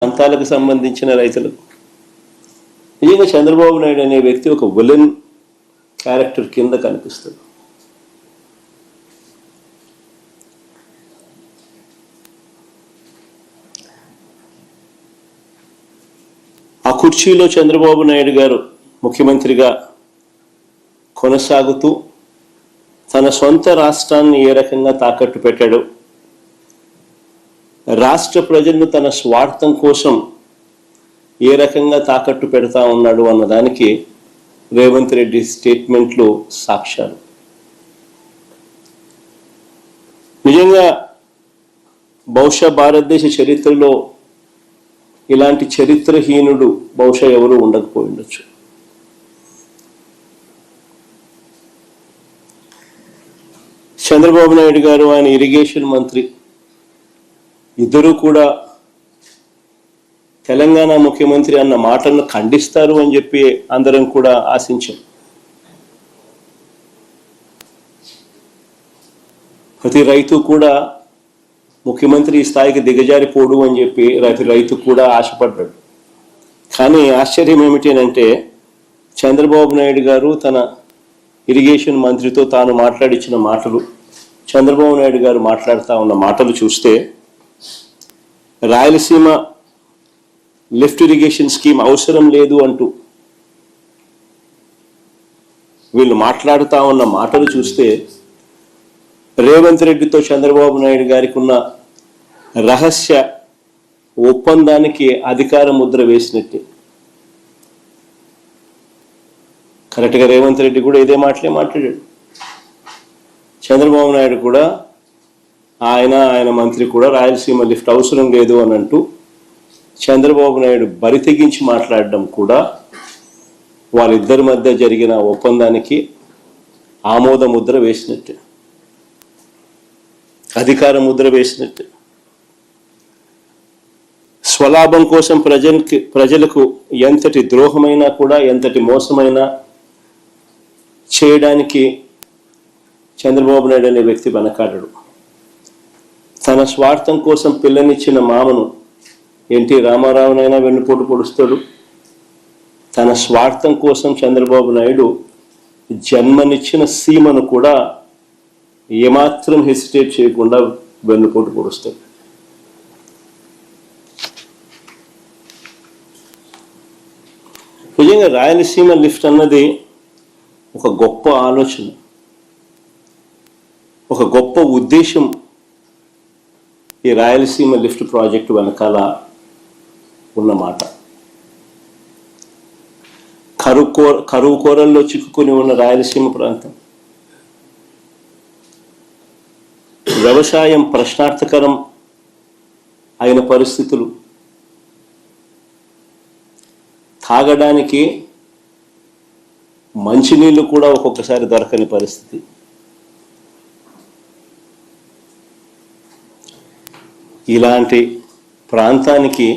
ప్రాంతాలకు సంబంధించిన రైతులు నిజంగా చంద్రబాబు నాయుడు అనే వ్యక్తి ఒక విలన్ క్యారెక్టర్ కింద కనిపిస్తుంది. ఆ కుర్చీలో చంద్రబాబు నాయుడు గారు ముఖ్యమంత్రిగా కొనసాగుతూ తన సొంత రాష్ట్రాన్ని ఏ రకంగా తాకట్టు పెట్టాడు, రాష్ట్ర ప్రజలను తన స్వార్థం కోసం ఏ రకంగా తాకట్టు పెడతా ఉన్నాడు అన్నదానికి రేవంత్ రెడ్డి స్టేట్మెంట్లు సాక్ష్యాలు. నిజంగా బహుశా భారతదేశ చరిత్రలో ఇలాంటి చరిత్రహీనుడు బహుశా ఎవరు ఉండకపోయి ఉండొచ్చు. చంద్రబాబు నాయుడు గారు, ఆయన ఇరిగేషన్ మంత్రి ఇద్దరూ కూడా తెలంగాణ ముఖ్యమంత్రి అన్న మాటలను ఖండిస్తారు అని చెప్పి అందరం కూడా ఆశించాం. ప్రతి రైతు కూడా ముఖ్యమంత్రి ఈ స్థాయికి దిగజారిపోడు అని చెప్పి ప్రతి రైతు కూడా ఆశపడ్డాడు. కానీ ఆశ్చర్యం ఏమిటంటే చంద్రబాబు నాయుడు గారు తన ఇరిగేషన్ మంత్రితో తాను మాట్లాడించిన మాటలు, చంద్రబాబు నాయుడు గారు మాట్లాడుతూ ఉన్న మాటలు చూస్తే రాయలసీమ లిఫ్ట్ ఇరిగేషన్ స్కీమ్ అవసరం లేదు అంటూ వీళ్ళు మాట్లాడుతూ ఉన్న మాటలు చూస్తే రేవంత్ రెడ్డితో చంద్రబాబు నాయుడు గారికి ఉన్న రహస్య ఒప్పందానికి అధికార ముద్ర వేసినట్టే. కరెక్ట్గా రేవంత్ రెడ్డి కూడా ఇదే మాటలే మాట్లాడాడు. చంద్రబాబు నాయుడు కూడా ఆయన మంత్రి కూడా రాయలసీమ లిఫ్ట్ అవసరం లేదు అని అంటూ చంద్రబాబు నాయుడు బరి తెగించి మాట్లాడడం కూడా వాళ్ళిద్దరి మధ్య జరిగిన ఒప్పందానికి ఆమోద ముద్ర వేసినట్టే, అధికార ముద్ర వేసినట్టే. స్వలాభం కోసం ప్రజలకు ఎంతటి ద్రోహమైనా కూడా, ఎంతటి మోసమైనా చేయడానికి చంద్రబాబు నాయుడు అనే వ్యక్తి వెనకాడడు. తన స్వార్థం కోసం పిల్లనిచ్చిన మామను ఎన్టీ రామారావునైనా వెన్నుపోటు పొడుస్తాడు. తన స్వార్థం కోసం చంద్రబాబు నాయుడు జన్మనిచ్చిన సీమను కూడా ఏమాత్రం హెసిటేట్ చేయకుండా వెన్నుపోటు పొడుస్తాడు. నిజంగా రాయలసీమ లిఫ్ట్ అన్నది ఒక గొప్ప ఆలోచన, ఒక గొప్ప ఉద్దేశం ఈ రాయలసీమ లిఫ్ట్ ప్రాజెక్టు వెనకాల ఉన్నమాట. కరువు కోరల్లో చిక్కుకొని ఉన్న రాయలసీమ ప్రాంతం, వ్యవసాయం ప్రశ్నార్థకరం అయిన పరిస్థితులు, తాగడానికి మంచినీళ్ళు కూడా ఒక్కొక్కసారి దొరకని పరిస్థితి. ఇలాంటి ప్రాంతానికి